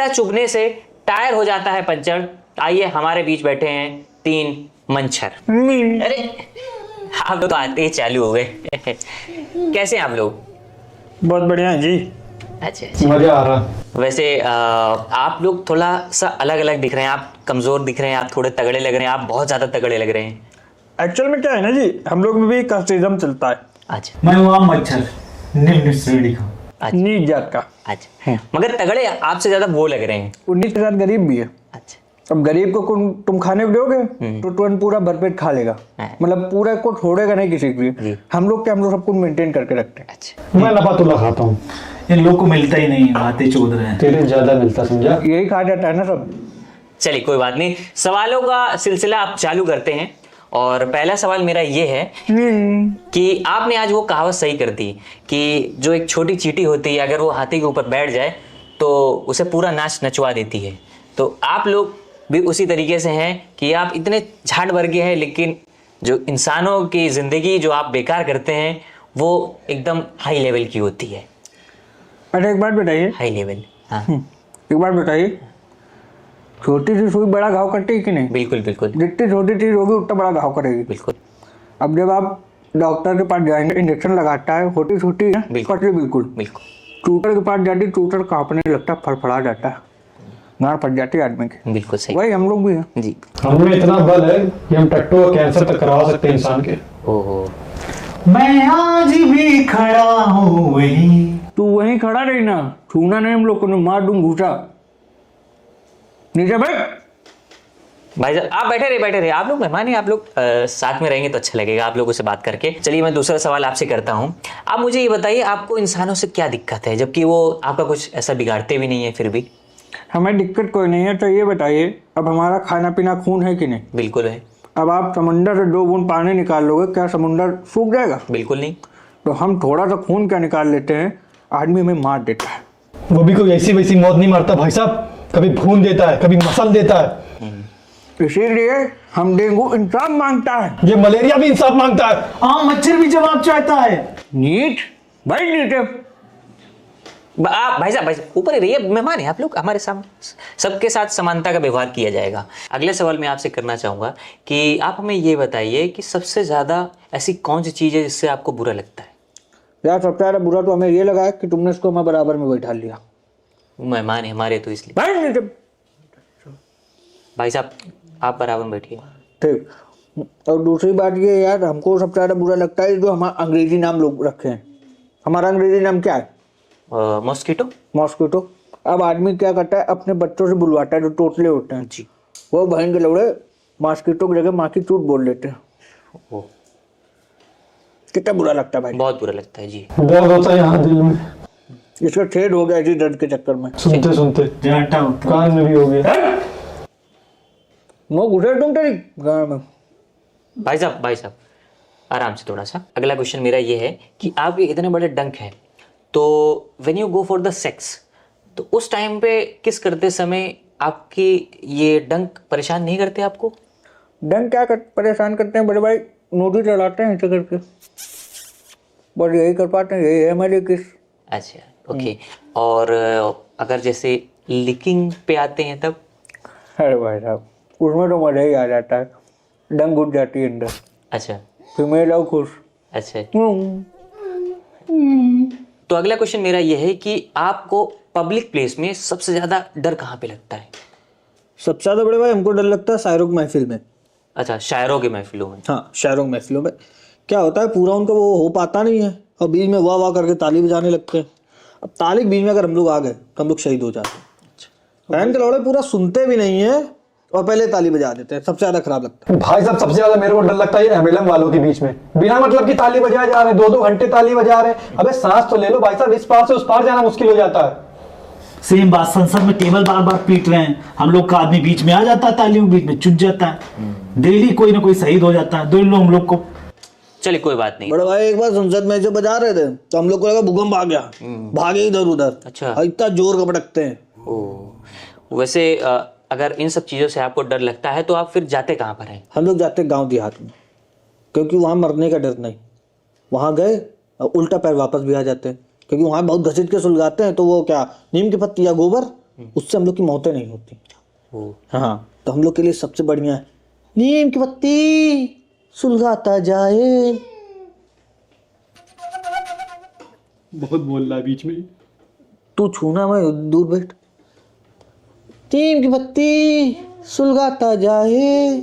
आटा चुभने से टायर हो जाता है पंचर। आइए, हमारे बीच बैठे हैं 3 मंचर। अरे आप लोग तो आते ही चालू हो गए। कैसे हैं आप लोग? बहुत बढ़िया है जी। अच्छा, मजा आ रहा। वैसे आप लोग थोड़ा सा अलग अलग दिख रहे हैं। आप कमजोर दिख रहे हैं, आप थोड़े तगड़े लग रहे हैं, आप बहुत ज्यादा तगड़े लग रहे हैं। एक्चुअल में क्या है ना जी, हम लोग में भी कास्टिज्म चलता है। अच्छा मैं हुआ मच्छर, निम्न श्रेणी का। अच्छा नीच जात का। अच्छा, मगर तगड़े आपसे ज्यादा वो लग रहे हैं। 19,000 गरीब भी है। अच्छा, अब गरीब को तुम खाने को दोगे तो तुरंत पूरा भरपेट खा लेगा, मतलब पूरा को छोड़ेगा नहीं किसी की। हम लोग क्या, हम लोग सबको मेंटेन करके रखते हैं। अच्छा, मैं लपातुल्ला खाता हूँ। इन लोग को मिलता ही नहीं है, बातें चोद रहे हैं। तेरे ज्यादा मिलता, समझा? यही खा जाता है ना सब। चलिए कोई बात नहीं, सवालों का सिलसिला आप चालू करते हैं। और पहला सवाल मेरा ये है कि आपने आज वो कहावत सही कर दी कि जो एक छोटी चींटी होती है, अगर वो हाथी के ऊपर बैठ जाए तो उसे पूरा नाच नचवा देती है। तो आप लोग भी उसी तरीके से हैं कि आप इतने झाड़ वर्गीय हैं, लेकिन जो इंसानों की जिंदगी जो आप बेकार करते हैं वो एकदम हाई लेवल की होती है। अच्छा एक बात बताइए, हाई लेवल। हाँ एक बात बताइए, छोटी सी सुई बड़ा घाव करती है कि नहीं? बिल्कुल बिल्कुल जितनी छोटी चीज होगी उतना बड़ा घाव करेगी। बिल्कुल। अब जब आप डॉक्टर के पास जाएंगे, इंजेक्शन लगाता है, छोटी छोटी है, बिल्कुल। कटली बिल्कुल। बिल्कुल। चूटर के पास जाती, चूटर कांपने लगता, फड़फड़ा जाता है, गांड फट जाती है आदमी की। बिल्कुल सही। वही हम लोग भी हैं जी। हमें इतना बल है कि हम टट्टू और कैंसर तक करवा सकते हैं इंसान के। ओहो, मैं आज भी खड़ा हूँ वहीं। तू वहीं खड़ा रही ना, छूना नहीं हम लोग को, मार दूं घूसा नीचे बैठ। भाई साहब आप बैठे रहे, आप लोग मेहमान हैं, आप लोग साथ में रहेंगे तो अच्छा लगेगा आप लोगों से बात करके। चलिए मैं दूसरा सवाल आपसे करता हूँ। आप मुझे ये बताइए, आपको इंसानों से क्या दिक्कत है, जबकि वो आपका कुछ ऐसा बिगाड़ते भी नहीं है फिर भी? हमें दिक्कत कोई नहीं है, तो ये बताइए, अब हमारा खाना पीना खून है कि नहीं? बिल्कुल है। अब आप समंदर से 2 बूंद पानी निकाल लोगे, क्या समुंदर सूख जाएगा? बिल्कुल नहीं। तो हम थोड़ा सा खून क्या निकाल लेते हैं, आदमी हमें मार देता है। वो भी कोई ऐसी वैसी मौत नहीं मारता भाई साहब, कभी भून देता है, कभी मसल देता है। इसीलिए हम डेंगू इंसाफ मांगता है। ये मलेरिया भी इंसाफ मांगता है। हाँ, मच्छर भी जवाब चाहता है। नीट भाई नीचे। आप भाई साहब ऊपर ही रहिए, मेहमान है आप लोग, हमारे सामने सबके साथ समानता का व्यवहार किया जाएगा। अगले सवाल मैं आपसे करना चाहूँगा कि आप हमें ये बताइए कि सबसे ज़्यादा ऐसी कौन सी चीज़ है जिससे आपको बुरा लगता है? यार सबसे ज़्यादा बुरा तो हमें ये लगा है कि तुमने इसको हमें बराबर में बैठा लिया। वो मेहमान है हमारे, तो इसलिए। भाई नीचे। भाई साहब आप बराबर में बैठिए। ठीक। और दूसरी बात ये यार, हमको सबसे ज़्यादा बुरा लगता है जो हमारा अंग्रेजी नाम लोग रखे हैं। हमारा अंग्रेजी नाम क्या है? मॉस्किटो। मॉस्किटो। अब आदमी क्या करता है, अपने बच्चों से बुलवाता है जो तोतले होते हैं जी। वो बहन के लौड़े मॉस्किटो की जगह माँ की चूत बोल देते हैं। ओह, कितना बुरा लगता है भाई। बहुत बुरा लगता है जी। दर्द होता है यहाँ दिल में, इसका छेद हो गया इसी दर्द के चक्कर में। सुनते सुनते जाटा होता है। कान में भी हो गया। मुँह घुसे तुम तेरी गाँव में। भाई साहब आराम से थोड़ा सा। अगला क्वेश्चन मेरा ये है कि आपके इतने बड़े डंक हैं, तो when you go for the sex, तो उस टाइम पे किस करते समय आपकी ये डंक परेशान नहीं करते आपको? डंक क्या परेशान करते हैं बड़े भाई, नोटी चलाते हैं ऐसे करके, बस यही कर पाते हैं, यही है हमारी किस। अच्छा ओके। और अगर जैसे लिकिंग पे आते हैं तब? अरे भाई साहब उसमें तो मजा ही आ जाता है, डंक घुट जाती है अंदर, अच्छा फीमेल और खुश। अच्छा। तो अगला क्वेश्चन मेरा ये है कि आपको पब्लिक प्लेस में सबसे ज़्यादा डर कहाँ पे लगता है? सबसे ज़्यादा बड़े भाई हमको डर लगता है शायरों की महफिल में। अच्छा, शायरों की महफिलों में। हाँ, शायरों की महफिलों में क्या होता है, पूरा उनका वो हो पाता नहीं है और बीच में वाह वाह करके ताली बजाने लगते हैं। अब ताली बीच में अगर हम लोग आ गए तो हम लोग शहीद हो जाते हैं। बहन के लौड़े पूरा सुनते भी नहीं है और पहले ताली बजा देते हैं, सबसे ज़्यादा खराब लगता है। भाई साहब सबसे ज्यादा मेरे को डर लगता है एमएलएम वालों के बीच में, बिना मतलब की ताली बजाए जा रहे हैं, 2-2 घंटे ताली बजा रहे हैं। अबे सांस तो ले लो भाई साहब, इस पार से उस पार जाना मुश्किल हो जाता है। सेम बात, संसद में टेबल बार बार पीट रहे हैं, हम लोग का आदमी बीच में आ जाता है, तालियों के बीच में चुट जाता है। डेली कोई ना कोई शहीद हो जाता है, 2 लोग हम लोग को। चलिए कोई बात नहीं। बड़े भाई एक बार संसद में जो बजा रहे थे तो हम लोग को लगा भूकंप आ गया, भागे इधर उधर। अच्छा। इतना जोर का पटकते हैं। ओह, वैसे अगर इन सब चीज़ों से आपको डर लगता है तो आप फिर जाते कहाँ पर हैं? हम लोग जाते गांव देहात में, क्योंकि वहाँ मरने का डर नहीं। वहाँ गए और उल्टा पैर वापस भी आ जाते हैं, क्योंकि वहाँ बहुत घसीट के सुलगाते हैं, तो वो क्या नीम की पत्ती या गोबर उससे हम लोग की मौतें नहीं होती। ओ, हाँ, तो हम लोग के लिए सबसे बढ़िया है नीम की पत्ती सुलगाता जाए। बहुत बोल रहा है बीच में। तू छूना मैं दूर बैठ। नीम की पत्ती सुलगाता जाए,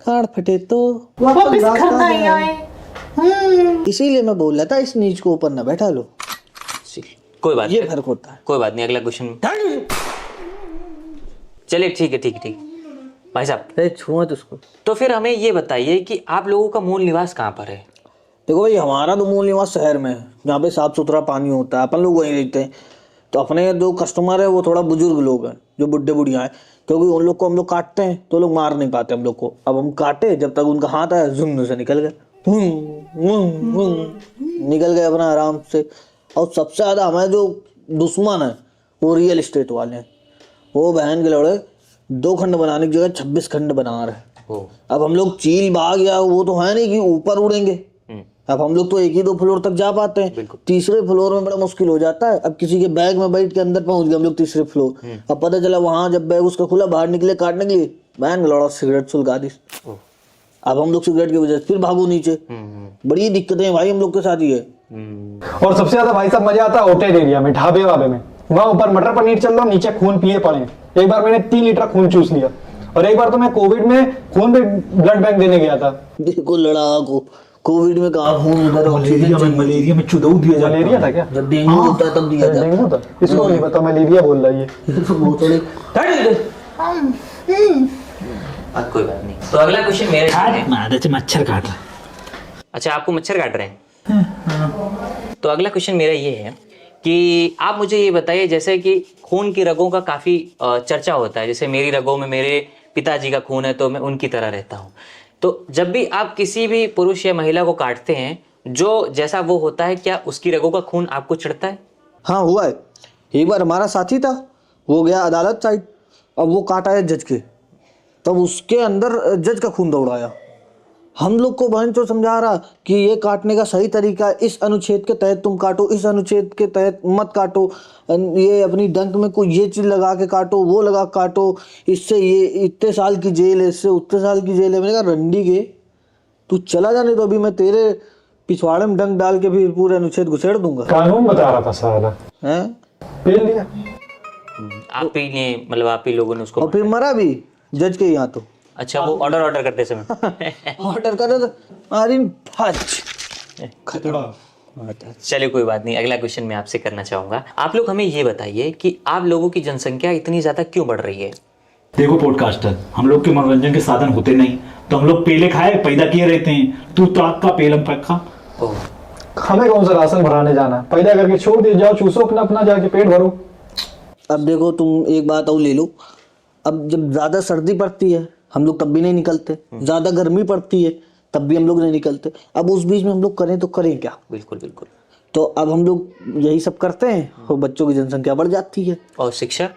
खाड़ फटे तो वापस खाता जाए। इसीलिए मैं बोल रहा था इस नीच को ऊपर ना बैठा लो, कोई बात ये नहीं, फर्क होता है। कोई बात नहीं। अगला क्वेश्चन। चलिए ठीक है, ठीक है, ठीक है। भाई साहब, अरे छुआ तुझको। तो फिर हमें ये बताइए कि आप लोगों का मूल निवास कहाँ पर है? देखो भाई, हमारा तो मूल निवास शहर में है, जहाँ पे साफ सुथरा पानी होता है, अपन लोग वहीं रहते हैं। तो अपने जो कस्टमर है वो थोड़ा बुजुर्ग लोग हैं, जो बुढ़े बुढ़िया हैं, क्योंकि उन लोग को हम लोग काटते हैं तो लोग मार नहीं पाते हम लोग को। अब हम काटे, जब तक उनका हाथ आया जुम्म से निकल गए, निकल गए अपना आराम से। और सबसे ज्यादा हमारे जो दुश्मन है वो रियल एस्टेट वाले हैं। वो बहन के लौड़े 2 खंड बनाने की जगह 26 खंड बना रहे हैं। ओ, अब हम लोग चील बाग या वो तो है नहीं कि ऊपर उड़ेंगे। अब हम लोग तो 1 ही 2 फ्लोर तक जा पाते हैं, तीसरे फ्लोर में बड़ा मुश्किल हो जाता है। अब किसी के बैग में बैठ के अंदर पहुंच गए हम लोग तीसरे फ्लोर, अब पता चला वहां जब बैग उसका खुला, बाहर निकले काटने के लिए, बहन लौड़ा सिगरेट सुलगा दी। अब हम लोग सिगरेट की वजह से फिर भागो नीचे। बड़ी दिक्कतें हैं भाई हम लोग के साथ ही है। और सबसे ज्यादा भाई साहब मजा आता है होटल एरिया में, ढाबे वाबे में। वहाँ ऊपर मटर पनीर चल रहा, नीचे खून पिए पड़े। एक बार मैंने 3 लीटर खून चूस लिया। और एक बार तो मैं कोविड में खून पे ब्लड बैंक देने गया था। देखो लड़ा को कोविड में कहा खून उधर मलेरिया में चुदऊ दिया जाता है। मलेरिया था क्या? जब डेंगू होता है तब दिया जाता डेंगू था, इसको नहीं पता, मलेरिया बोल रहा है ये। है। वो थोड़ी कोई बात नहीं। तो अगला क्वेश्चन मेरे है। मच्छर काट रहा है। अच्छा, आपको मच्छर काट रहे हैं? तो अगला क्वेश्चन मेरा ये है कि आप मुझे ये बताइए, जैसे कि खून की रगों का काफ़ी चर्चा होता है। जैसे मेरी रगों में मेरे पिताजी का खून है तो मैं उनकी तरह रहता हूँ। तो जब भी आप किसी भी पुरुष या महिला को काटते हैं, जो जैसा वो होता है, क्या उसकी रगों का खून आपको चढ़ता है? हाँ हुआ है। एक बार हमारा साथी था, वो गया अदालत साइड, अब वो काटा है जज के, तब उसके अंदर जज का खून दौड़ाया। हम लोग को बहन तो समझा रहा कि ये काटने का सही तरीका है, इस अनुच्छेद के तहत तुम काटो, इस अनुच्छेद के तहत मत काटो, ये अपनी डंक में कोई ये चीज लगा के काटो, वो लगा काटो, इससे ये इतने साल की जेल है, इससे उतने साल की जेल है। मैंने कहा रंडी के तू चला जाने तो अभी मैं तेरे पिछवाड़े में डंक डाल के भी पूरे अनुच्छेद घुसेड़ दूंगा। कानून बता रहा था साला, हैं पी लिया। आप ही ने, मतलब आप ही लोगों ने उसको। और फिर मरा भी जज के यहाँ। तो अच्छा, वो ऑर्डर करते समय ऑर्डर कर रहे थे, अरे फच खतरा। चलिए कोई बात नहीं। अगला क्वेश्चन मैं आपसे करना चाहूंगा। आप लोग हमें ये बताइए कि आप लोगों की जनसंख्या इतनी ज्यादा क्यों बढ़ रही है? देखो पॉडकास्टर, हम लोग के मनोरंजन के साधन होते नहीं, तो हम लोग पेले खाए पैदा किए रहते हैं। तू ताक का पेलम पक्का। हमें कौन सा राशन भराने जाना है? पैदा करके छोड़ दिए, जाओ चूसो अपना अपना जाके पेट भरो। अब देखो तुम एक बात और ले लो, अब जब ज्यादा सर्दी पड़ती है हम लोग तब भी नहीं निकलते, ज्यादा गर्मी पड़ती है तब भी हम लोग नहीं निकलते। अब उस बीच में हम लोग करें तो करें क्या? बिल्कुल बिल्कुल। तो अब हम लोग यही सब करते हैं और बच्चों की जनसंख्या बढ़ जाती है। और शिक्षा?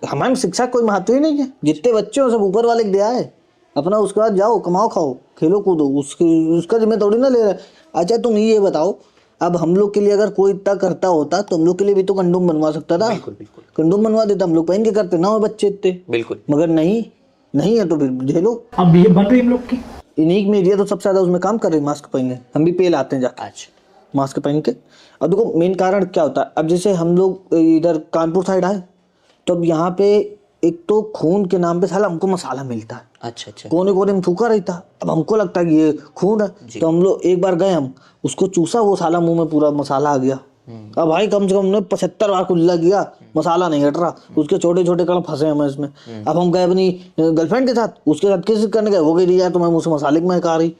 हमारी शिक्षा कोई महत्व ही नहीं है। जितने बच्चे हो सब ऊपर वाले दिया है अपना, उसके बाद जाओ कमाओ खाओ खेलो कूदो, उसका जिम्मे थोड़ी ना ले रहा है। अच्छा तुम ये बताओ, अब हम लोग के लिए अगर कोई इतना करता होता तो हम लोग के लिए भी तो कंडोम बनवा सकता था। बिल्कुल बिल्कुल कंडोम बनवा देता, हम लोग पहन के करते ना हो बच्चे इतने। बिल्कुल। मगर नहीं है तो फिर झेलो। अब ये बन रही हम लोग की। इन्हीं मीडिया तो सबसे ज्यादा उसमें काम कर रहे हैं, मास्क पहने। हम भी पेल आते हैं जाके अच्छा। मास्क पहन के। अब देखो मेन कारण क्या होता है, अब जैसे हम लोग इधर कानपुर साइड आए तो अब यहाँ पे एक तो खून के नाम पे साला हमको मसाला मिलता है। अच्छा अच्छा। कोने कोने में थूका रहता है। अब हमको लगता है कि ये खून है, तो हम लोग एक बार गए, हम उसको चूसा, वो साला मुंह में पूरा मसाला आ गया। अब भाई कम से कम हमने 75 बार कुल्ला किया, मसाला नहीं हट रहा, उसके छोटे छोटे कण फंसे हमें इसमें। अब हम गए अपनी गर्लफ्रेंड के साथ, उसके साथ किस करने गए, वो कह रही है तो मैं मुझसे मसाले की महक आ रही।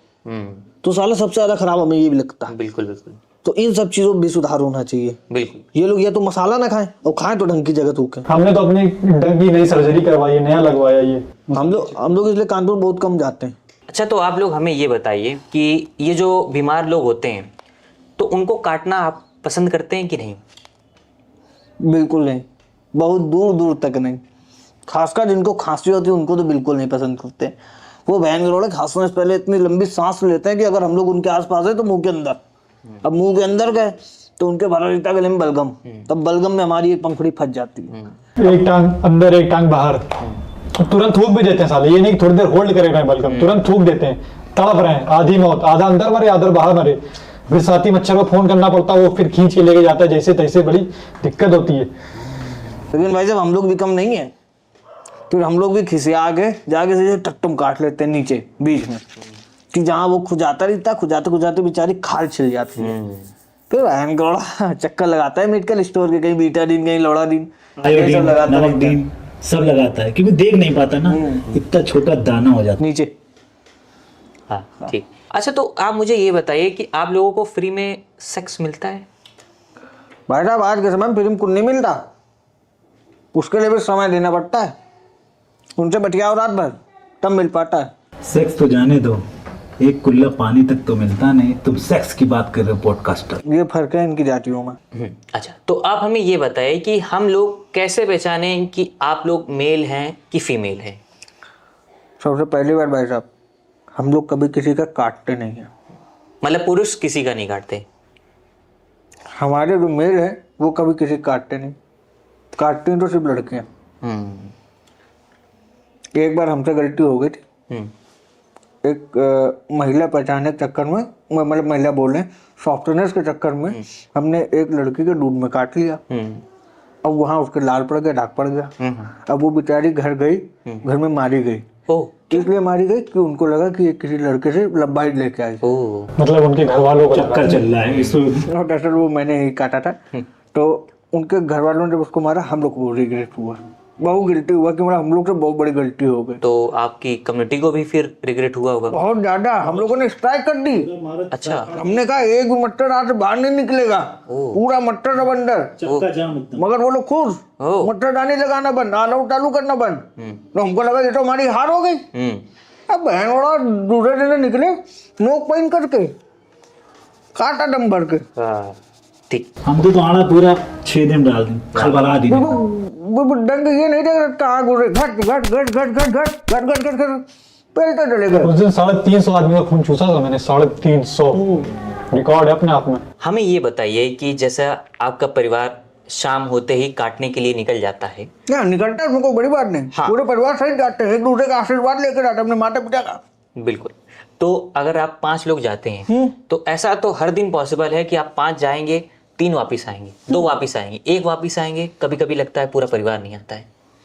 तो साला सबसे ज्यादा खराब हमें ये भी लगता है। बिल्कुल बिल्कुल तो इन सब चीजों में भी सुधार होना चाहिए। बिल्कुल। ये लोग या तो मसाला ना खाएं और खाएं तो ढंग की जगह थूकें। हमने तो अपनी डंक की नई सर्जरी करवाई है, नया लगवाया ये। हम लोग इसलिए कानपुर बहुत कम जाते हैं। अच्छा, तो आप लोग हमें ये बताइए कि ये जो बीमार लोग होते हैं तो उनको काटना आप पसंद करते हैं कि नहीं? बिल्कुल नहीं, बहुत दूर दूर तक नहीं। खासकर जिनको खांसी होती है उनको तो बिल्कुल नहीं पसंद करते। वो बहन गरोड़े खांसने से पहले इतनी लंबी सांस लेते हैं कि अगर हम लोग उनके आसपास है तो मुंह के अंदर। अब मुंह के अंदर गए तो उनके भरा रहता है गले में बलगम, तब बलगम में हमारी एक पंखुड़ी फंस जाती है। एक टांग अंदर एक टांग बाहर, तुरंत थूक भी देते हैं साले, ये नहीं कि थोड़ी देर होल्ड करे रहे बलगम, तुरंत थूक देते हैं, तड़प रहे हैं, आधी मौत, आधा अंदर मरे आधा बाहर मरे, फिर साथी मच्छर को फोन करना पड़ता है, वो फिर खींच के लेके जाता है जैसे तैसे, बड़ी दिक्कत होती है। लेकिन भाई साहब हम लोग भी कम नहीं है, फिर हम लोग भी खिसिया के जाके सीधे टट्टम काट लेते हैं नीचे बीच में, कि जहाँ वो खुजाता रहता है, खुजाते खुजाते बेचारी खाल छिल जाती है। फिर बहन कौड़ा चक्कर लगाता है मेडिकल स्टोर के, कहीं बीटाडीन कहीं लोडाडीन आयोडीन, लगाता रहता है नमकडीन सब लगाता है, क्योंकि देख नहीं पाता ना, इतना छोटा दाना हो जाता है। नीचे। हाँ ठीक। अच्छा तो आप मुझे ये बताइए कि आप लोगों को फ्री में सेक्स मिलता है? भाई साहब आज के समय में फिल्म कुछ नहीं मिलता, उसके लिए भी समय देना पड़ता है, उनसे बतियाओ रात भर तब मिल पाता है। सेक्स तो जाने दो, एक कुल्ला पानी तक तो मिलता नहीं, तुम सेक्स की बात कर रहे हो पॉडकास्टर। ये फर्क है इनकी जातियों में। अच्छा तो आप हमें ये बताइए कि हम लोग कैसे पहचाने कि आप लोग मेल हैं कि फीमेल हैं? सबसे पहली बार भाई साहब हम लोग कभी किसी का काटते नहीं है, मतलब पुरुष किसी का नहीं काटते? हमारे जो मेल है वो कभी किसी का काटते नहीं, काटती हैं तो सिर्फ लड़कियां। एक बार हमसे गलती हो गई थी, एक महिला पहचानने के चक्कर में, मतलब महिला बोल रहे हैं सॉफ्टनेस के चक्कर में हमने एक लड़की के दूध में काट लिया। अब वहाँ उसके लाल पड़ गया, दाग पड़ गया। अब वो बेचारी घर गई, घर में मारी गई। इसलिए मारी गई कि उनको लगा कि ये किसी लड़के से लंबाई लेके आई। मतलब उनके घर वालों को चक्कर चल रहा है इसमें। और दरअसल वो मैंने ही काटा था, तो उनके घर वालों ने जब उसको मारा हम लोग को रिग्रेट हुआ, बहुत गिल्टी हुआ कि मतलब हम लोग से बहुत बड़ी गलती हो गई। तो आपकी कम्युनिटी को भी फिर रिग्रेट हुआ होगा? बहुत ज्यादा, हम लोगों ने स्ट्राइक कर दी। अच्छा। हमने कहा एक भी मच्छर आज से बाहर नहीं निकलेगा, पूरा मच्छर सब अंदर। चक्का जाम एकदम। मगर वो लोग खुश, मच्छरदानी लगाना बंद, ऑल आउट चालू करना बंद। तो हमको लगा ये तो हमारी हार हो गई। अब बहन वाला दूसरे दिन निकले नोक पहन करके, काटा दम भर के। ठीक। हम तो आड़ा पूरा 6 दिन डाल दें, खलबला दी। डंग ये नहीं देख कहाँ घुसे, घट घट घट घट घट घट घट घट घट घट पहलते चले गए। उस दिन 350 आदमी का खून चूसा था मैंने, 350 रिकॉर्ड है अपने आप में। हमें ये बताइए कि जैसा आपका परिवार शाम होते ही काटने के लिए निकल जाता है। क्या निकलता है उसमें कोई बड़ी बात नहीं। हाँ। पूरे परिवार सहित जाते हैं, एक दूसरे का आशीर्वाद लेकर जाते हैं अपने माता पिता का। बिल्कुल। तो अगर आप 5 लोग जाते हैं तो ऐसा तो हर दिन पॉसिबल है कि आप 5 जाएंगे, 3 वापिस आएंगे, 2 वापिस आएंगे, 1 वापिस आएंगे, कभी कभी लगता है पूरा परिवार नहीं आता है।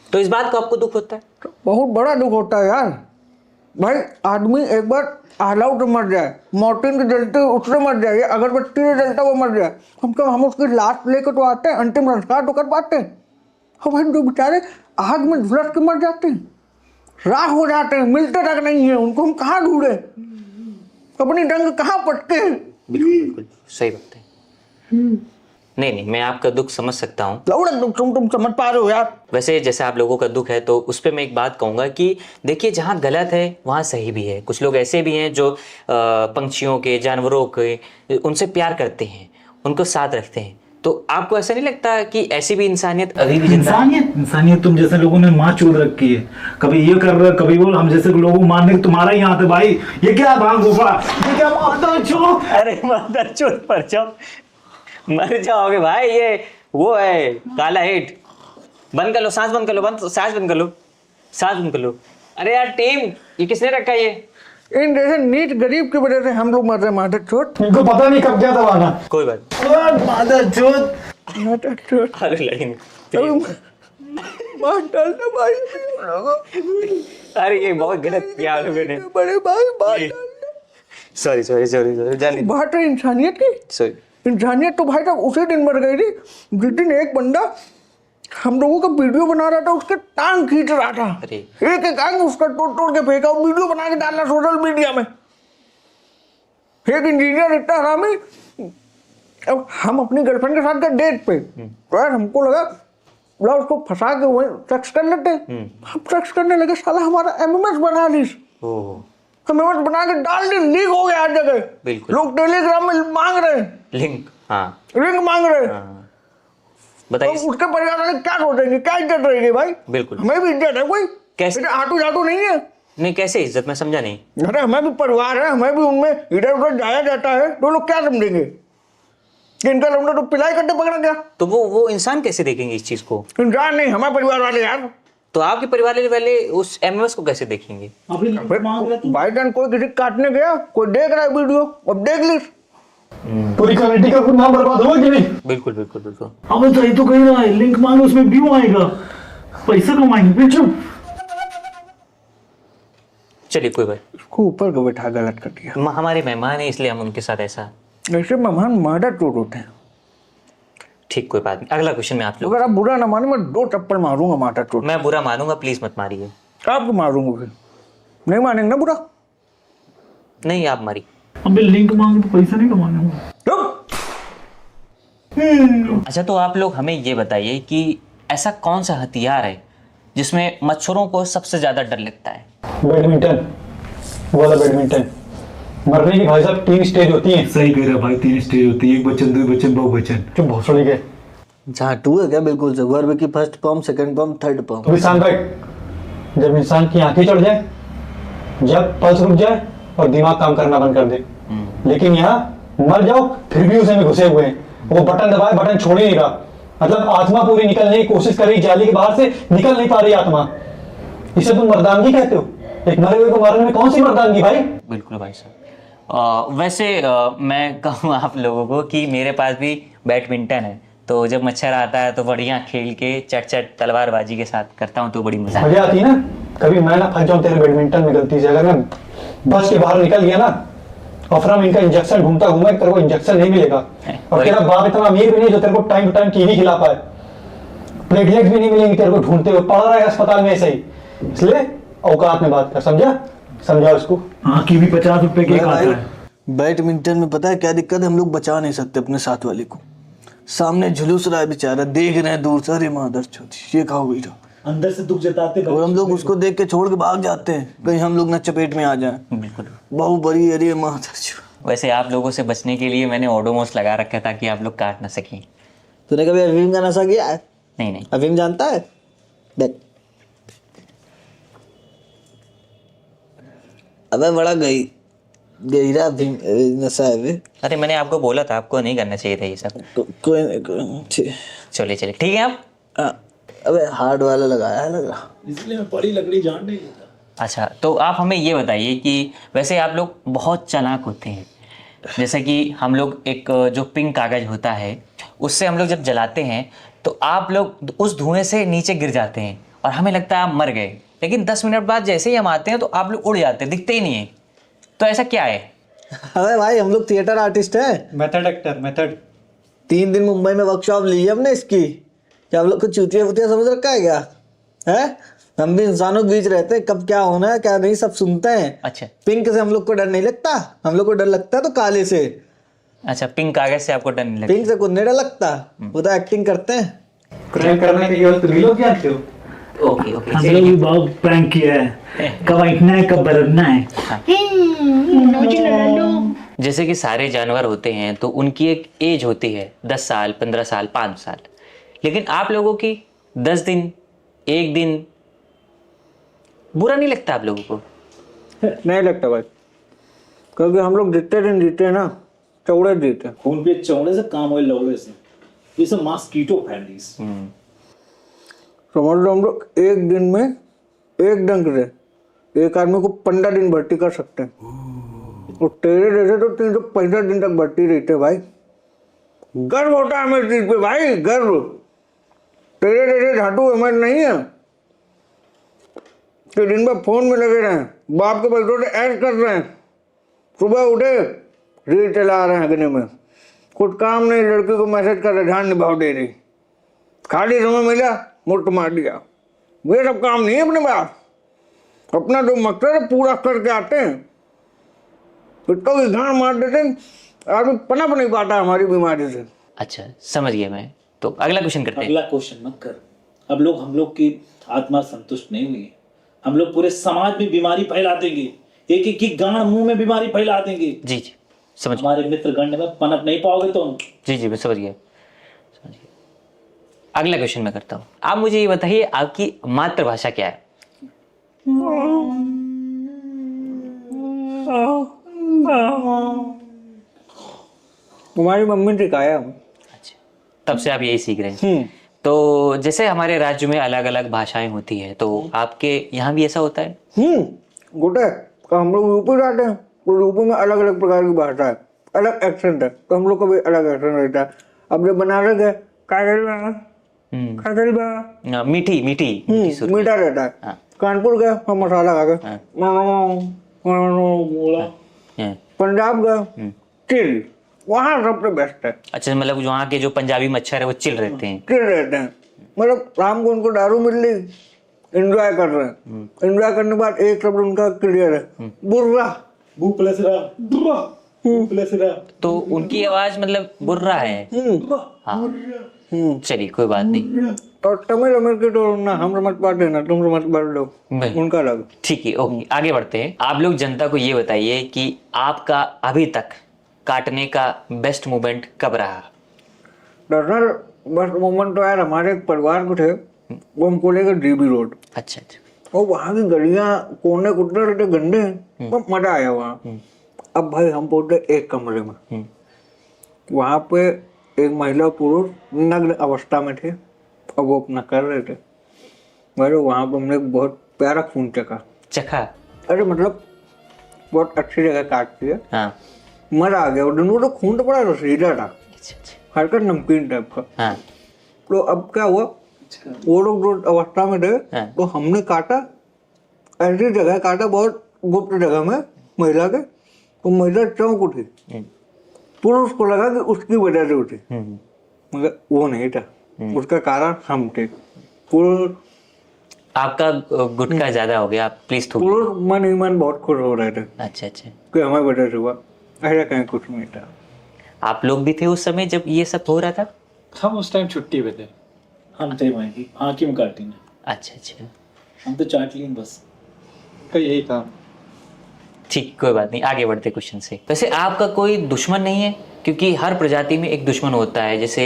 तो इस बात का आपको दुख होता है? तो बहुत बड़ा दुख होता है यार। भाई आदमी एक बार ऑल आउट मर जाए, मोर्टिन की जलते उससे मर जाए, अगरबत्ती से जलता वो मर जाए, कम से कम हम उसकी लाश लेकर तो आते हैं, अंतिम संस्कार तो कर पाते हैं। और भाई जो बेचारे आग में झुलस के मर जाते हैं, राख हो जाते हैं, मिलते तक नहीं है, उनको हम कहाँ ढूंढे, अपनी डंग कहाँ पटके हैं। बिल्कुल सही बात है। नहीं, मैं आपका दुख समझ सकता हूँ। लौड़ा दुख तुम समझ पा रहे हो यार। वैसे जैसे आप लोगों का दुख है तो उस पर मैं एक बात कहूँगा कि देखिए जहाँ गलत है वहाँ सही भी है। कुछ लोग ऐसे भी हैं जो पंछियों के, जानवरों के, उनसे प्यार करते हैं, उनको साथ रखते हैं। तो आपको ऐसा नहीं लगता कि ऐसी भी इंसानियत अभी भी जिंदा है? इंसानियत तुम जैसे लोगों ने माँ चोद रखी है, कभी ये कर रहे कभी वो, हम जैसे लोगों को मारने तुम्हारा ही हाथ है भाई। ये क्या भांग गोफा, ये क्या माता चोद। अरे माता चोद पर जाओ, मर जाओगे भाई। ये वो है काला हिट। बंद कर लो, सांस बंद कर लो, सांस बंद कर लो, सांस बंद कर लो। अरे यार टीम, ये किसने रखा ये? इन जैसे नीच गरीब की वजह से हम लोग मर रहे हैं माता चोट। इनको पता नहीं कब क्या दबाना। कोई बात माता चोद, माता चोट। अरे लेकिन मार डालना भाई हम लोगों। अरे ये बहुत गलत किया आप लोगों ने। बड़े भाई मार डालना। सॉरी जाने बात है इंसानियत की। सॉरी। इंसानियत तो भाई साहब उसी दिन मर गई थी जिस दिन एक बंदा हम लोगों का वीडियो बना रहा था, उसके टांग खींच रहा था। अरे एक एक आंग उसका तोड़ के फेंका और वीडियो बना के डाला सोशल मीडिया में। एक इंजीनियर इतना हरामी। अब हम अपनी गर्लफ्रेंड के साथ गए डेट पे, तो यार हमको लगा ला उसको फंसा के वहीं सेक्स कर लेते। हम सेक्स करने लगे, साला हमारा एमएमएस बना ली, एमएमएस बना के डाल दी, लीक हो गया हर जगह। बिल्कुल। लोग टेलीग्राम में मांग रहे हैं, लिंक। हाँ रिंग मांग रहे हैं। बताइए। तो उसके परिवार वाले क्या सोचेंगे, क्या इज्जत रहेगी भाई? बिल्कुल। हमें भी इज्जत है कोई, कैसे? आटू जाटू नहीं है। नहीं कैसे इज्जत, मैं समझा नहीं। अरे हमें भी परिवार है, हमें भी उनमें इधर उधर जाया जाता है, तो लोग क्या समझेंगे? कि इनका लौंडा तो पिलाई करते पकड़ा गया। तो वो इंसान कैसे देखेंगे इस चीज को? इंसान नहीं, हमारे परिवार वाले यार। तो आपके परिवार वाले उस एमएमएस को कैसे देखेंगे? अभी मांग रहा तू। बाई चांस कोई किसी काटने गया, कोई देख रहा है वीडियो, अब देख ली। पूरी कम्युनिटी का नाम बर्बाद हुआ कि नहीं? बिल्कुल बिल्कुल बिल्कुल। अब तो ये तो कह रहा है लिंक मांगो, उसमें व्यू आएगा, पैसा कमाएंगे। फिर चुप। चलिए कोई बात। उसको ऊपर को बैठा गलत कर दिया। हमारे मेहमान है इसलिए हम उनके साथ ऐसा। ऐसे मेहमान मर्डर टूट होते हैं। ठीक, कोई बात नहीं। अगला क्वेश्चन में आप लोग। अगर आप बुरा ना माने, मैं 2 चप्पल मारूंगा माथा टूट। मैं बुरा मानूंगा, प्लीज मत मारिए। आपको मारूंगा फिर, नहीं मानेंगे ना बुरा। नहीं, आप मारिए। अबे लिंक मांगे तो पैसा नहीं कमाना। चुप। अच्छा, तो आप लोग हमें ये बताइए कि ऐसा कौन सा हथियार है जिसमें मच्छरों को सबसे ज्यादा डर लगता है? बैडमिंटन, वाला बैडमिंटन। मरने की भाई साहब 3 स्टेज होती हैं। सही कह रहा भाई, 3 स्टेज होती है, एक बच्चन, 2 बच्चन, बहुवचन। चुप भोसड़ी के। झाटू है क्या? बिल्कुल से वर्ब की first form, second form, third form. तो इंसान बैठ, जब इंसान की आंखें चढ़ जाए, जब पल्स रुक जाए और दिमाग काम करना बंद कर दे। लेकिन यहाँ मर जाओ फिर भी उसे में घुसे हुए हैं। वो बटन दबाए, बटन छोड़ ही नहीं रहा। मतलब आत्मा पूरी निकलने की कोशिश कर रही, जाली के बाहर से निकल नहीं पा रही आत्मा। इसे तुम मर्दानगी कहते हो? एक मरे हुए को मारने में कौन सी मर्दानगी भाई? बिल्कुल भाई साहब। वैसे मैं कहूँ आप लोगों को कि मेरे पास भी बैडमिंटन है, तो जब मच्छर आता है तो बढ़िया खेल के चट चट तलवारबाजी के साथ करता हूँ, तो बड़ी मजा मजा आती है ना। कभी मैं ना फंस जाऊं तेरे बैडमिंटन में गलती से, अगर मैं बस के बाहर निकल गया ना और फिर हम इनका इंजेक्शन ढूंढता घूमा, तेरे को इंजेक्शन नहीं मिलेगा। और तेरा बाप इतना अमीर भी नहीं जो तेरे को टाइम टू टाइम टीवी खिला पाए, प्लेटलेट भी नहीं मिलेंगे तेरे को ढूंढते हुए, पड़ रहा है अस्पताल में ऐसे ही। इसलिए औकात में बात कर, समझा? समझा उसको। हाँ की भी 50 रुपए के आता है। बैडमिंटन में पता है क्या दिक्कत है? हम लोग बचा नहीं सकते अपने साथ वाले को। सामने झुलूस रहा है बेचारा, देख रहे हैं दूर से, अरे मादर चौथी ये खाओ बेटा, अंदर से दुख जताते और हम लोग उसको देख के छोड़ के भाग जाते हैं, कहीं हम लोग न चपेट में आ जाएं। बिल्कुल। बहुत बड़ी अरे मादर चौथी। वैसे आप लोगों से बचने के लिए मैंने ओडोमोस लगा रखा था कि आप लोग काट ना सकें। तूने कभी अफीम का नशा किया है? नहीं नहीं। अफीम जानता है? देख, अबे बड़ा गहीरा अफीम नशा है वे। अरे मैंने आपको बोला था, आपको नहीं करना चाहिए था ये सब। कोई नहीं, ठीक। चलिए चलिए, ठीक है आप। अबे हार्ड वाला लगाया है, लगा। इसलिए मैं बड़ी लकड़ी जान नहीं देता। अच्छा, तो आप हमें ये बताइए कि वैसे आप लोग बहुत चालाक होते हैं। जैसे कि हम लोग एक जो पिंक कागज होता है उससे हम लोग जब जलाते हैं तो आप लोग उस धुएं से नीचे गिर जाते हैं और हमें लगता है आप मर गए, लेकिन 10 मिनट बाद जैसे ही हम आते हैं तो आप लोग उड़ जाते हैं, दिखते ही नहीं है। तो ऐसा क्या है? अबे भाई हम लोग थिएटर आर्टिस्ट हैं। Method actor, method. 3 दिन मुंबई में वर्कशॉप ली है हमने इसकी। क्या हम लोग को चूतिया वूतिया समझ रखा है क्या? है? हम भी इंसानों के बीच रहते हैं, कब क्या होना है क्या नहीं सब सुनते हैं। अच्छा पिंक से हम लोग को डर नहीं लगता, हम लोग को डर लगता है तो काले से। अच्छा, पिंक कागज से आपको डर नहीं लगता? पिंक से कुछ नहीं डर लगता, वो तो एक्टिंग करते हैं। प्रैंक करने के केवल तुम ही लोग जानते हो। ओके ओके, हम लोग भी बहुत प्रैंक किया है, कब बैठना है कब बरतना है। जैसे कि सारे जानवर होते हैं तो उनकी एक एज होती है, 10 साल, 15 साल, 5 साल, लेकिन आप लोगों की 10 दिन, 1 दिन बुरा नहीं लगता आप लोगों को? नहीं लगता भाई, क्योंकि हम लोग जितने दिन जीते हैं ना चौड़े जीते हैं। खून पे चौड़े से काम हुए लौड़े से, ये सब मॉस्किटो फैमिलीज। समझ लो हम लोग एक दिन में एक डंक से एक आदमी को 15 दिन भर्ती कर सकते हैं, और तेरे जैसे तो 365 दिन तक भर्ती रहते भाई। गर्व होता है हमें इस चीज पे भाई, गर्व। तेरे जैसे झाटू हमें नहीं है कि दिन भर फोन में लगे रहे, बाप के पैसों से ऐड कर रहे हैं, सुबह उठे रील चला रहे हैं गने में, कुछ काम नहीं, लड़की को मैसेज कर रहे, ध्यान निभाव दे रही, खाली समय मिला मुट्ठ मार दिया। ये सब काम नहीं है अपने पास, अपना जो मकसद है पूरा करके आते हैं, इसको भी गांड मार देते हैं, आदमी पनप नहीं पाता हमारी बीमारी से। अच्छा समझ गया मैं। तो अगला क्वेश्चन करते हैं। अगला क्वेश्चन मत कर। अब लोग हम लोग की आत्मा संतुष्ट नहीं हुई, हम लोग पूरे समाज में बीमारी फैला देंगे, एक एक की गांड मुंह में बीमारी फैला देंगे। जी जी समझ, हमारे मित्र गण में पनप नहीं पाओगे तुम। जी जी मैं समझ गया। अगला क्वेश्चन मैं करता हूँ। आप मुझे ये बताइए आपकी मातृभाषा क्या है? हमारी मम्मी ने सिखाया। अच्छा, तब से आप यही सीख रहे हैं। तो जैसे हमारे राज्य में अलग अलग भाषाएं होती है, तो आपके यहाँ भी ऐसा होता है? होता है। तो हम लोग यूपी रहते हैं, तो यूपी में अलग अलग प्रकार की भाषा है, अलग एक्सेंट है, तो हम लोग का भी अलग एक्सेंट रहता है। अब जब बनारस है, मीठी मीठी मीठी सुर। मीठा रहता है। हाँ। कानपुर गए हम मसाला खा के, हाँ। पंजाब गए चिल, वहाँ सबसे बेस्ट है। अच्छा, मतलब वहाँ के जो पंजाबी मच्छर है वो चिल रहते हैं। चिल रहते हैं, मतलब शाम को उनको दारू मिल ली, एंजॉय कर रहे हैं। एंजॉय करने के बाद एक शब्द उनका क्लियर है, बुर्रा। तो उनकी आवाज मतलब बुर्रा है। हाँ, चलिए कोई बात नहीं। और तमिल अमीर के तो ना हम समझ पाते ना तुम समझ पा लो, नहीं। उनका अलग। ठीक है, ओके, आगे बढ़ते हैं। आप लोग जनता को ये बताइए कि आपका अभी तक काटने का बेस्ट मोमेंट कब रहा? दरअसल बस मोमेंट तो यार हमारे एक परिवार को थे, वो हमको लेकर जीबी रोड, अच्छा अच्छा। और वहाँ की गलियाँ कोने कुटने रहते गंदे हैं, बहुत मजा आया वहाँ। अब भाई हम पहुंचे एक कमरे में, वहाँ पे एक महिला पुरुष नग्न अवस्था में थे और वो अपना कर रहे थे। भाई वहाँ पे हमने एक बहुत प्यारा खून चखा। अरे मतलब बहुत अच्छी जगह काटती है, हाँ। मजा आ गया। और वो तो खून तो बड़ा रसीला था, अच्छा अच्छा। हल्का नमकीन टाइप का। हाँ। तो अब क्या हुआ, वो लोग जो अवस्था में थे, हाँ। तो हमने काटा, ऐसी जगह काटा बहुत गुप्त जगह में महिला के, तो महिला चौंक उठी। पुरुष को लगा कि उसकी वजह से उठी, मगर वो नहीं था, उसका कारण हम थे। पुरुष आपका गुटखा ज्यादा हो गया, आप प्लीज थोड़ा। पुरुष मन ही मन बहुत खुश हो रहे थे अच्छा अच्छा। कि हमारी वजह से हुआ, ऐसा कहीं कुछ नहीं था। आप लोग भी थे उस समय जब ये सब हो रहा था? हम उस टाइम छुट्टी पे थे। हम थे वहीं की हाकिम काटी ने, अच्छा अच्छा। हम तो चाट लिए बस। तो यही था। ठीक, कोई बात नहीं, आगे बढ़ते क्वेश्चन से। वैसे आपका कोई दुश्मन नहीं है? क्योंकि हर प्रजाति में एक दुश्मन होता है। जैसे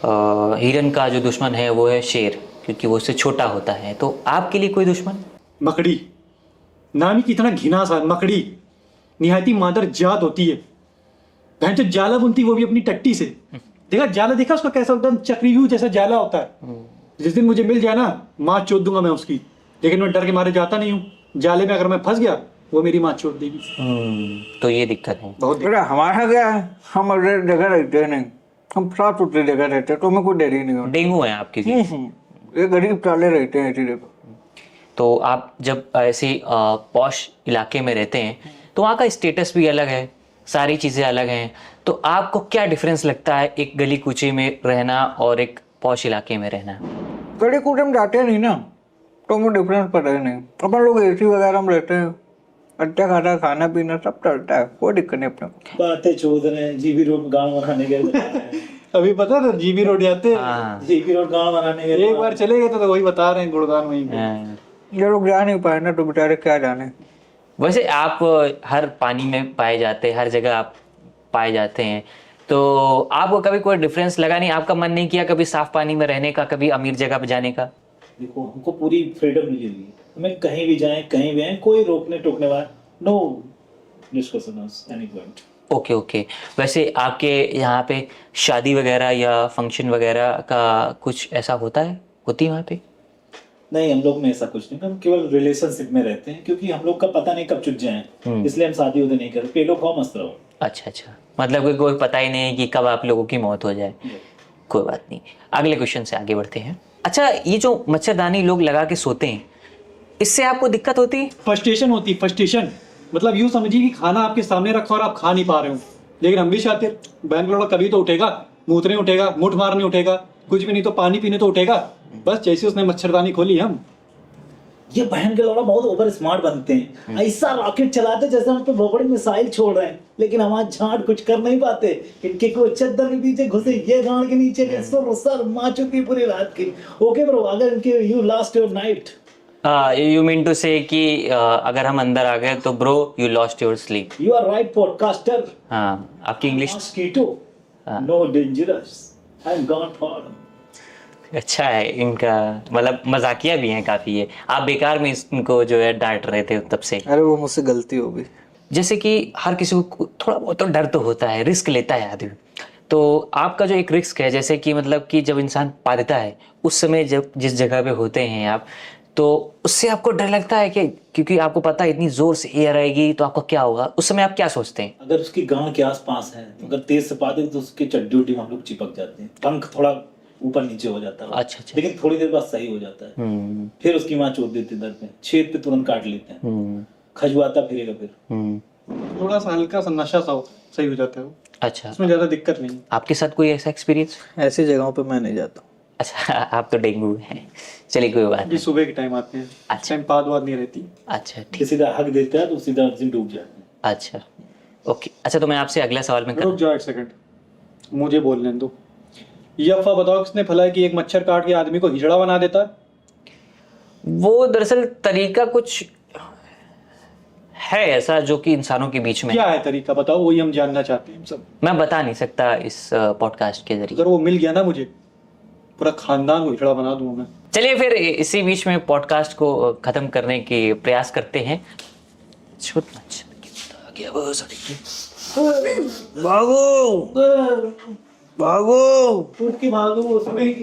हिरन का जो दुश्मन है वो है शेर, क्योंकि वो उससे छोटा होता है। तो आपके लिए कोई दुश्मन? मकड़ी, नाम ही कितना घिना सा, मकड़ी निहायती मादर जात होती है। बहन जो जाला बुनती वो भी अपनी टट्टी से। देखा जाला, देखा उसका कैसा एकदम चक्रव्यूह जैसा जाला होता है। जिस दिन मुझे मिल जाए ना, माँ चोद दूंगा मैं उसकी, लेकिन मैं डर के मारे जाता नहीं हूँ। जाले में अगर मैं फंस गया वो मेरी माँ चोद देगी। तो ये दिक्कत है। बहुत बेटा हमारा क्या है, हम अगर जगह रहते हैं नहीं, हम साफ सुथरी जगह रहते हैं, तो हमें कोई डर ही नहीं होता। डेंगू है आपके लिए? ये गरीब साले रहते हैं ऐसी जगह। तो आप जब ऐसे पॉश इलाके में रहते हैं तो वहाँ का स्टेटस भी अलग है, सारी चीज़ें अलग हैं। तो आपको क्या डिफरेंस लगता है एक गली कूचे में रहना और एक पॉश इलाके में रहना? गली कूचे में जाते नहीं ना, तो हमें डिफरेंस पता ही नहीं। अपन लोग एसी वगैरह में रहते हैं, अच्छा खासा खाना पीना सब चलता है, कोई दिक्कत नहीं अपने को। बातें चोद रहे हैं, जीबी रोड में गाँव बनाने गए। अभी पता था जीबी रोड जाते हाँ। जीबी रोड गाँव बनाने गए, एक बार चले गए तो वही बता रहे हैं, गुड़गान वहीं पे। हाँ। ये लोग जा नहीं पाए ना, तो बेचारे क्या जाने। वैसे आप हर पानी में पाए जाते हैं, हर जगह आप पाए जाते हैं, तो आपको कभी कोई डिफरेंस लगा नहीं? आपका मन नहीं किया कभी साफ पानी में रहने का, कभी अमीर जगह पे जाने का? देखो हमको पूरी फ्रीडम मिली हुई है, हमें कहीं भी जाएं कहीं भी आए, कोई रोकने टोकने वाला, no discussion any point. Okay okay. वैसे आपके यहाँ पे शादी वगैरह या फंक्शन वगैरह का कुछ ऐसा होता है, होती है वहाँ पे? नहीं, हम लोग में ऐसा कुछ नहीं, हम केवल रिलेशनशिप में रहते हैं, क्योंकि हम लोग का पता नहीं कब चुट जाए, इसलिए हम शादी उधर नहीं करते। पेलो खाओ मस्त रहो। अच्छा अच्छा, मतलब कि कोई पता ही नहीं है कि कब आप लोगों की मौत हो जाए। कोई बात नहीं, अगले क्वेश्चन से आगे बढ़ते हैं। अच्छा, ये जो मच्छरदानी लोग लगा के सोते हैं, इससे आपको दिक्कत होती है? फर्स्टेशन होती है, फर्स्टेशन मतलब यूं समझिए कि खाना आपके सामने रखा और आप खा नहीं पा रहे हो, लेकिन हम भी शातिर। बैंगलोर कभी तो उठेगा, मूतने उठेगा, मुठ मारने उठेगा, कुछ भी नहीं तो पानी पीने तो उठेगा। बस जैसे उसने मच्छरदानी खोली हम, ये बहन के लौड़ा बहुत ओवर स्मार्ट बनते हैं, ऐसा रॉकेट चलाते जैसे हम पे बहुत बड़ी मिसाइल छोड़ रहे हैं, लेकिन हमारे झाड़ कुछ कर नहीं पाते। इनके कोई चद्दर के पीछे घुसे, ये गांड के नीचे के सर मार चुकी पूरी रात की। ओके ब्रो, अगर इनके you last your night. You mean to say कि अगर हम अंदर आ गए तो bro you lost your sleep. You are right podcaster. हाँ, आपकी English mosquito no dangerous, I am gone for. अच्छा है इनका, मतलब मजाकिया भी हैं काफी। है आप बेकार में इनको जो है डांट रहे थे तब से। अरे वो मुझसे गलती हो गई। जैसे कि हर किसी को थोड़ा बहुत तो डर तो होता है, रिस्क लेता है आदमी। तो आपका जो एक रिस्क है, जैसे कि मतलब कि जब इंसान पालता है उस समय जब जिस जगह पे होते हैं आप, तो उससे आपको डर लगता है कि क्योंकि आपको पता है इतनी जोर से एयर आएगी तो आपका क्या होगा, उस समय आप क्या सोचते हैं? अगर उसकी गांड के आसपास है तो अगर तेज से पाते तो उसके चड्डी उड्डी में हम लोग चिपक जाते हैं, पंख थोड़ा ऊपर नीचे हो जाता है। अच्छा। लेकिन थोड़ी देर बाद सही हो जाता है। फिर उसकी माँ चोट देती है दर्द में, छेद पे तुरंत काट लेते हैं, खजुआता फिरेगा फिर। थोड़ा सा हल्का सा नशा सा सही हो जाता है वो, अच्छा, उसमें ज्यादा दिक्कत नहीं। आपके साथ कोई ऐसा एक्सपीरियंस? ऐसी जगहों पे मैं नहीं जाता हूँ। अच्छा, आप तो डेंगू हैं। चलिए कोई बात ये नहीं। सुबह के टाइम आते हैं, अच्छा। इस टाइम पाद वाद नहीं रहती। अच्छा ठीक। कि सीधा हक देता है तो सीधा अर्जुन डूब जाता है। अच्छा ओके। अच्छा, तो मैं आपसे अगला सवाल में रुक जाओ एक सेकंड, मुझे बोलने दो। ये अफवाह बताओ किसने फैलाई कि एक मच्छर काट के आदमी को हिजड़ा बना देता है? वो दरअसल तरीका कुछ है ऐसा जो कि इंसानों के बीच में, क्या है तरीका बताओ, वही हम जानना चाहते हैं सब। मैं बता नहीं सकता इस पॉडकास्ट के जरिए। अगर वो मिल गया ना मुझे, पूरा खानदान को हिजड़ा बना दूंगा मैं। चलिए फिर इसी बीच में पॉडकास्ट को खत्म करने के प्रयास करते हैं। भागो भागो। टूट के भागो उसमें